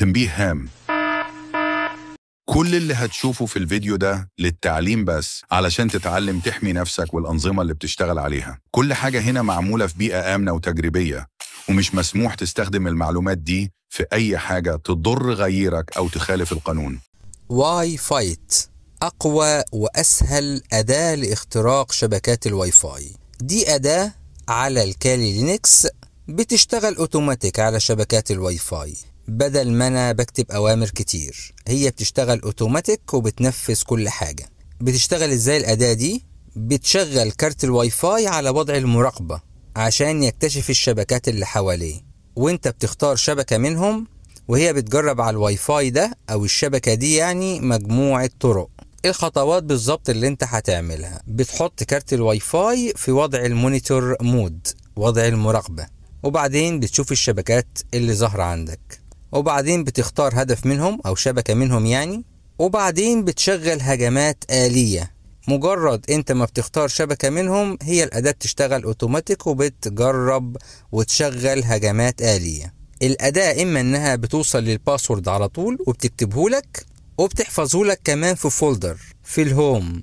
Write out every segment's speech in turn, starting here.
تنبيه هام: كل اللي هتشوفه في الفيديو ده للتعليم بس، علشان تتعلم تحمي نفسك والأنظمة اللي بتشتغل عليها. كل حاجة هنا معمولة في بيئة آمنة وتجريبية، ومش مسموح تستخدم المعلومات دي في أي حاجة تضر غيرك أو تخالف القانون. واي فايت أقوى وأسهل أداة لاختراق شبكات الواي فاي. دي أداة على الكالي لينكس بتشتغل أوتوماتيك على شبكات الواي فاي، بدل ما أنا بكتب أوامر كتير. هي بتشتغل أوتوماتيك وبتنفذ كل حاجة. بتشتغل إزاي الأداة دي؟ بتشغل كارت الواي فاي على وضع المراقبة عشان يكتشف الشبكات اللي حواليه، وانت بتختار شبكة منهم، وهي بتجرب على الواي فاي ده أو الشبكة دي يعني مجموعة طرق. الخطوات بالظبط اللي انت هتعملها: بتحط كارت الواي فاي في وضع المونيتور مود، وضع المراقبة، وبعدين بتشوف الشبكات اللي ظاهرة عندك، وبعدين بتختار هدف منهم أو شبكة منهم يعني، وبعدين بتشغل هجمات آلية. مجرد انت ما بتختار شبكة منهم، هي الأداة بتشتغل اوتوماتيك وبتجرب وتشغل هجمات آلية. الأداة إما إنها بتوصل للباسورد على طول وبتكتبه وبتحفظه كمان في فولدر في الهوم،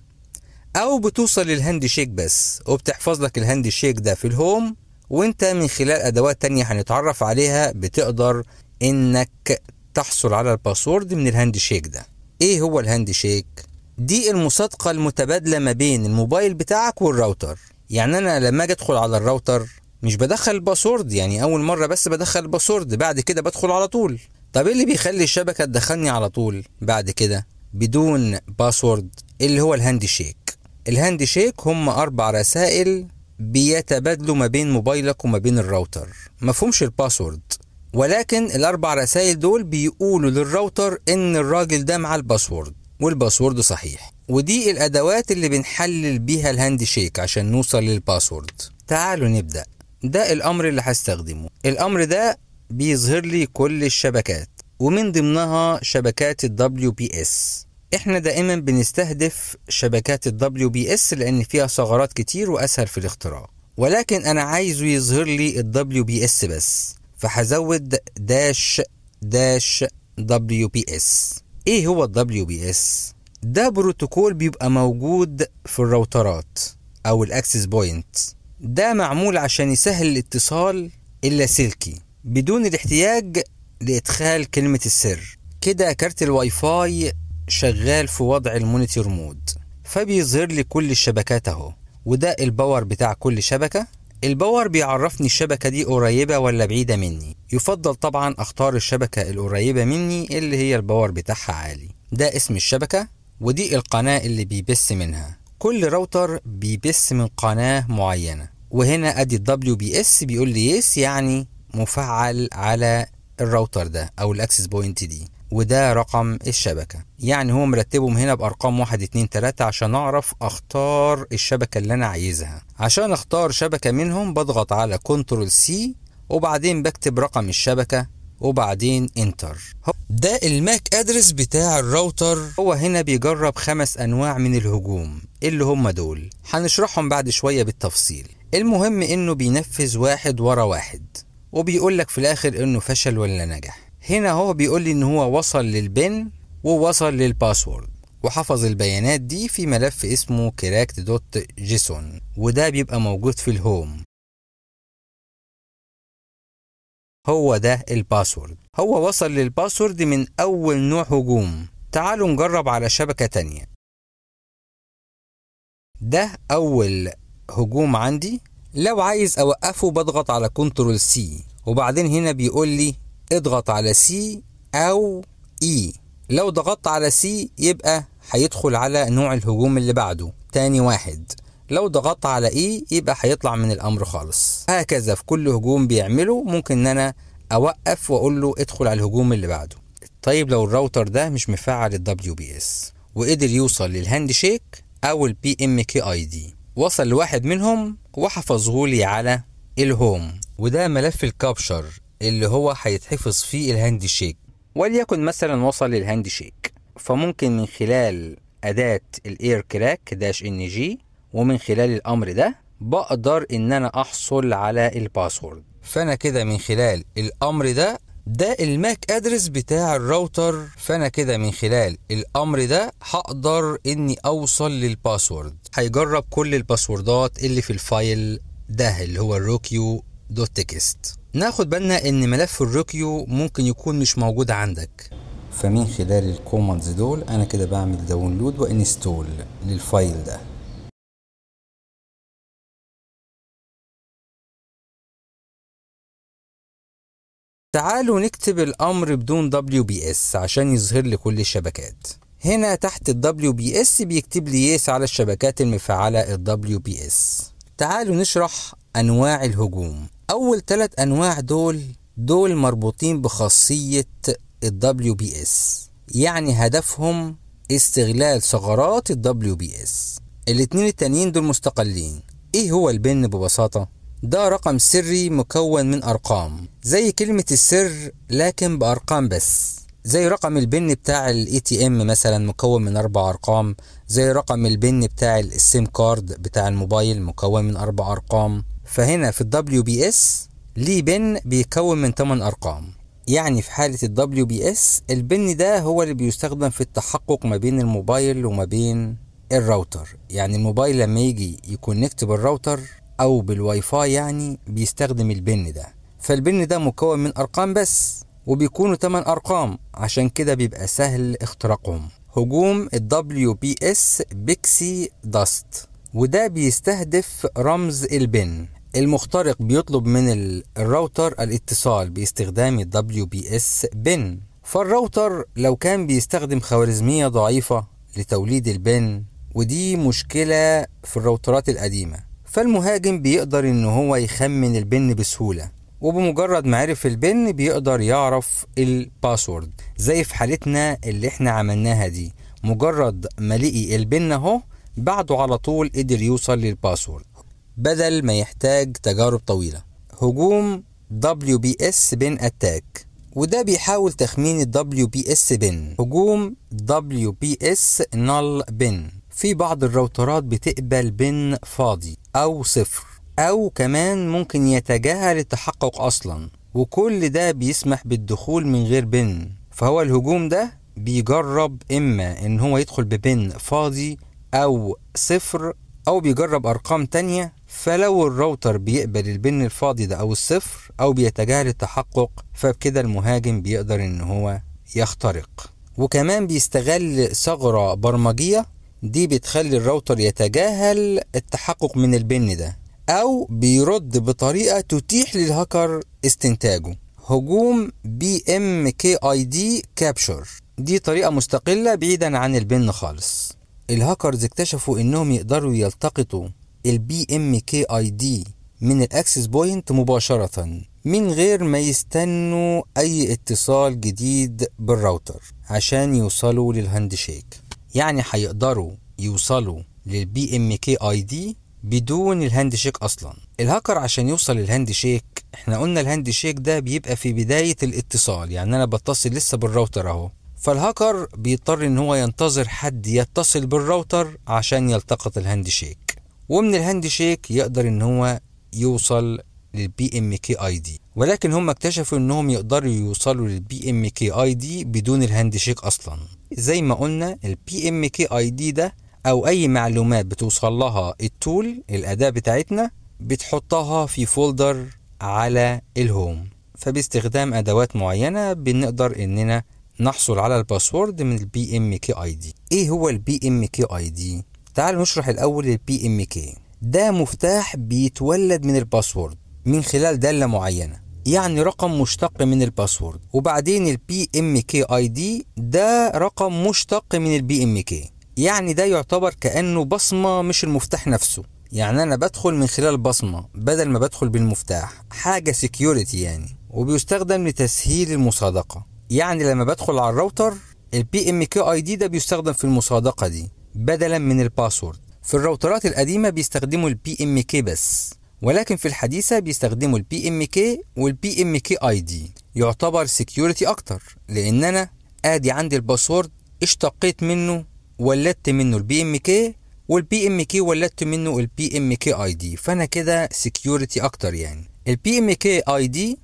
أو بتوصل للهاند شيك بس وبتحفظ لك الهاند شيك ده في الهوم، وانت من خلال أدوات تانية هنتعرف عليها بتقدر إنك تحصل على الباسورد من الهاند شيك ده. إيه هو الهاند شيك؟ دي المصادقة المتبادلة ما بين الموبايل بتاعك والراوتر. يعني أنا لما أجي أدخل على الراوتر مش بدخل الباسورد، يعني أول مرة بس بدخل الباسورد، بعد كده بدخل على طول. طب إيه اللي بيخلي الشبكة تدخلني على طول بعد كده بدون باسورد؟ اللي هو الهاند شيك. الهاند شيك هم 4 رسائل بيتبادلوا ما بين موبايلك وما بين الراوتر، مفهومش الباسورد، ولكن ال4 رسائل دول بيقولوا للراوتر إن الراجل ده مع الباسورد والباسورد صحيح. ودي الأدوات اللي بنحلل بيها الهاند شيك عشان نوصل للباسورد. تعالوا نبدأ. ده الأمر اللي هستخدمه. الأمر ده بيظهر لي كل الشبكات، ومن ضمنها شبكات ال WPS. احنا دائما بنستهدف شبكات ال WPS لأن فيها ثغرات كتير وأسهل في الاختراق، ولكن أنا عايزه يظهر لي ال WPS بس، فهزود داش WPS. ايه هو ال WPS؟ ده بروتوكول بيبقى موجود في الراوترات او الاكسس بوينت. ده معمول عشان يسهل الاتصال اللاسلكي بدون الاحتياج لادخال كلمة السر. كده كارت الواي فاي شغال في وضع المونيتور مود، فبيظهر لي كل الشبكات اهو، وده الباور بتاع كل شبكة. الباور بيعرفني الشبكة دي قريبة ولا بعيدة مني. يفضل طبعا اختار الشبكة القريبة مني اللي هي الباور بتاعها عالي. ده اسم الشبكة، ودي القناة اللي بيبث منها. كل راوتر بيبث من قناة معينة، وهنا ادي ال WPS بيقول لي يس، يعني مفعل على الراوتر ده او الاكسس بوينت دي، وده رقم الشبكة. يعني هو مرتبهم هنا بأرقام 1 2 3 عشان أعرف أختار الشبكة اللي أنا عايزها. عشان أختار شبكة منهم بضغط على كنترول سي، وبعدين بكتب رقم الشبكة وبعدين انتر. ده الماك ادرس بتاع الراوتر. هو هنا بيجرب 5 أنواع من الهجوم اللي هم دول، هنشرحهم بعد شوية بالتفصيل. المهم إنه بينفذ واحد ورا واحد، وبيقول لك في الآخر إنه فشل ولا نجح. هنا هو بيقول لي ان هو وصل للبن ووصل للباسورد، وحفظ البيانات دي في ملف اسمه cracked.json، وده بيبقى موجود في الهوم. هو ده الباسورد. هو وصل للباسورد من اول نوع هجوم. تعالوا نجرب على شبكة تانية. ده اول هجوم عندي. لو عايز اوقفه بضغط على كنترول سي، وبعدين هنا بيقول لي اضغط على سي او اي. لو ضغطت على سي يبقى هيدخل على نوع الهجوم اللي بعده تاني واحد. لو ضغطت على اي يبقى هيطلع من الامر خالص. هكذا في كل هجوم بيعمله ممكن ان انا اوقف واقول له ادخل على الهجوم اللي بعده. طيب لو الراوتر ده مش مفعل ال WPS وقدر يوصل للهاند شيك او ال PMKID، وصل لواحد منهم وحفظه لي على الهوم، وده ملف الكابشر اللي هو هيتحفظ فيه الهاند شيك. وليكن مثلا وصل للهاند شيك، فممكن من خلال أداة الاير كراك -NG ومن خلال الأمر ده بقدر إن أنا أحصل على الباسورد. فأنا كده من خلال الأمر ده ده الماك ادرس بتاع الراوتر. فانا كده من خلال الامر ده هقدر اني اوصل للباسورد. هيجرب كل الباسوردات اللي في الفايل ده اللي هو الروكيو دوت تكست. ناخد بالنا ان ملف الروكيو ممكن يكون مش موجود عندك، فمن خلال الكوماندز دول انا كده بعمل داونلود وانستول للفايل ده. تعالوا نكتب الامر بدون WPS عشان يظهر لي كل الشبكات. هنا تحت ال WPS بيكتب لي يس على الشبكات المفعلة ال WPS. تعالوا نشرح انواع الهجوم. اول 3 انواع دول مربوطين بخاصية ال WPS، يعني هدفهم استغلال ثغرات ال WPS. الاتنين التانيين دول مستقلين. ايه هو البن ببساطة؟ ده رقم سري مكون من ارقام زي كلمة السر لكن بارقام بس، زي رقم البن بتاع الاي تي ام مثلا مكون من 4 ارقام، زي رقم البن بتاع السيم كارد بتاع الموبايل مكون من 4 ارقام. فهنا في ال WPS ليه بن بيكون من 8 ارقام. يعني في حالة ال WPS البن ده هو اللي بيستخدم في التحقق ما بين الموبايل وما بين الراوتر. يعني الموبايل لما يجي يكونكت بالراوتر او بالواي فاي يعني بيستخدم البن ده. فالبن ده مكون من ارقام بس وبيكونوا 8 ارقام، عشان كده بيبقى سهل اختراقهم. هجوم ال WPS بيكسي داست، وده بيستهدف رمز البن. المخترق بيطلب من الراوتر الاتصال باستخدام ال WPS بن. فالراوتر لو كان بيستخدم خوارزمية ضعيفة لتوليد البن، ودي مشكلة في الراوترات القديمة، فالمهاجم بيقدر ان هو يخمن البن بسهولة، وبمجرد ما عرف البن بيقدر يعرف الباسورد. زي في حالتنا اللي احنا عملناها دي، مجرد ما لقي البن اهو بعده على طول قدر يوصل للباسورد بدل ما يحتاج تجارب طويلة. هجوم WPS بن اتاك، وده بيحاول تخمين ال WPS بن. هجوم WPS null بن، في بعض الراوترات بتقبل بن فاضي او صفر، او كمان ممكن يتجاهل التحقق اصلا، وكل ده بيسمح بالدخول من غير بن. فهو الهجوم ده بيجرب اما ان هو يدخل ببن فاضي او صفر، او بيجرب ارقام تانية. فلو الراوتر بيقبل البن الفاضي ده او الصفر او بيتجاهل التحقق، فبكده المهاجم بيقدر ان هو يخترق. وكمان بيستغل ثغرة برمجية دي بتخلي الراوتر يتجاهل التحقق من البن ده، او بيرد بطريقة تتيح للهاكر استنتاجه. هجوم BMKID كابشر، دي طريقة مستقلة بعيدا عن البن خالص. الهاكرز اكتشفوا انهم يقدروا يلتقطوا ال BMKID من الاكسس بوينت مباشرة من غير ما يستنوا اي اتصال جديد بالراوتر عشان يوصلوا للهاندشيك. يعني هيقدروا يوصلوا لل BMKID بدون الهاندشيك اصلا. الهاكر عشان يوصل للهاندشيك، احنا قلنا الهاندشيك ده بيبقى في بداية الاتصال، يعني انا بتصل لسه بالراوتر اهو، فالهاكر بيضطر ان هو ينتظر حد يتصل بالراوتر عشان يلتقط الهاندشيك، ومن الهاندشيك يقدر ان هو يوصل لل BMKID. ولكن هم اكتشفوا انهم يقدروا يوصلوا لل BMKID بدون الهاندشيك اصلا. زي ما قلنا ال BMKID ده او اي معلومات بتوصل لها التول الاداة بتاعتنا بتحطها في فولدر على الهوم، فباستخدام ادوات معينة بنقدر اننا نحصل على الباسورد من ال BMKID. ايه هو ال BMKID؟ تعالوا نشرح الاول ال BMK. ده مفتاح بيتولد من الباسورد من خلال دالة معينة، يعني رقم مشتق من الباسورد، وبعدين ال BMKID ده رقم مشتق من ال BMK. يعني ده يعتبر كأنه بصمة مش المفتاح نفسه، يعني أنا بدخل من خلال بصمة بدل ما بدخل بالمفتاح، حاجة سيكيورتي يعني، وبيستخدم لتسهيل المصادقة. يعني لما بدخل على الراوتر ال BMKID ده بيستخدم في المصادقة دي بدلا من الباسورد. في الراوترات القديمة بيستخدموا ال BMK بس، ولكن في الحديثة بيستخدموا ال BMK وال BMKID. يعتبر سيكيورتي أكتر، لأن أنا آدي عندي الباسورد اشتقيت منه ولدت منه ال BMK، وال BMK ولدت منه ال BMKID، فأنا كده سيكيورتي أكتر. يعني ال BMKID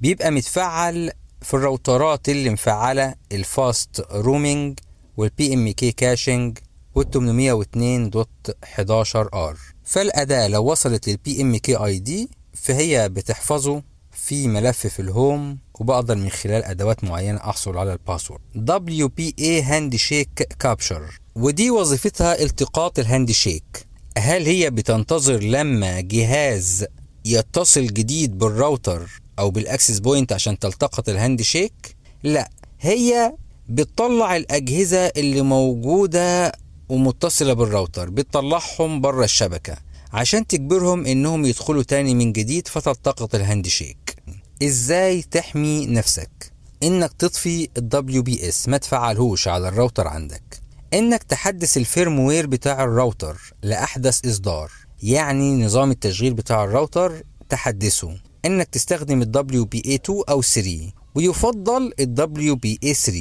بيبقى متفعل في الراوترات اللي مفعلة الفاست رومينج والبي ام كي كاشنج وال802.11r. فالأداة لو وصلت للبي ام كي اي دي فهي بتحفظه في ملف في الهوم، وبقدر من خلال أدوات معينة أحصل على الباسورد. WPA Handshake Capture، ودي وظيفتها التقاط الهاندشيك. هل هي بتنتظر لما جهاز يتصل جديد بالراوتر أو بالأكسس بوينت عشان تلتقط الهاندشيك؟ لا، هي بتطلع الأجهزة اللي موجودة ومتصلة بالراوتر، بتطلعهم بره الشبكة عشان تجبرهم انهم يدخلوا تاني من جديد فتلتقط الهاندشيك. ازاي تحمي نفسك؟ انك تطفي ال WPS، ما تفعلهوش على الراوتر عندك. انك تحدث الفيرموير بتاع الراوتر لأحدث إصدار، يعني نظام التشغيل بتاع الراوتر تحدثه. انك تستخدم ال WPA2 أو 3، ويفضل ال WPA3.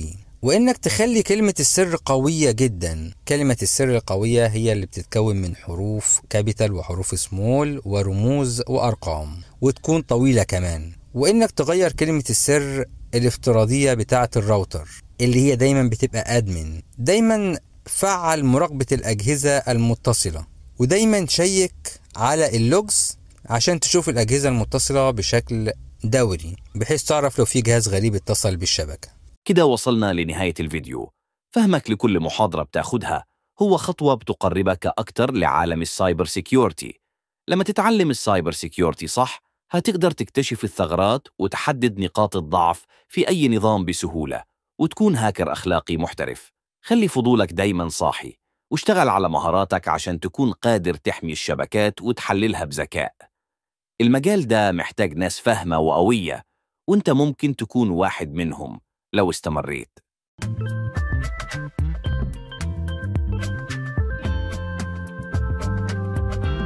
وإنك تخلي كلمة السر قوية جدا. كلمة السر القوية هي اللي بتتكون من حروف كابيتال وحروف سمول ورموز وأرقام، وتكون طويلة كمان. وإنك تغير كلمة السر الافتراضية بتاعة الراوتر اللي هي دايما بتبقى أدمن. دايما فعل مراقبة الأجهزة المتصلة، ودايما شيك على اللوجز عشان تشوف الأجهزة المتصلة بشكل دوري، بحيث تعرف لو في جهاز غريب اتصل بالشبكة. كده وصلنا لنهاية الفيديو. فهمك لكل محاضرة بتاخدها هو خطوة بتقربك أكتر لعالم السايبر سيكيورتي. لما تتعلم السايبر سيكيورتي صح، هتقدر تكتشف الثغرات وتحدد نقاط الضعف في أي نظام بسهولة، وتكون هاكر أخلاقي محترف. خلي فضولك دايما صاحي، واشتغل على مهاراتك عشان تكون قادر تحمي الشبكات وتحللها بذكاء. المجال ده محتاج ناس فاهمة وقوية، وانت ممكن تكون واحد منهم لو استمريت.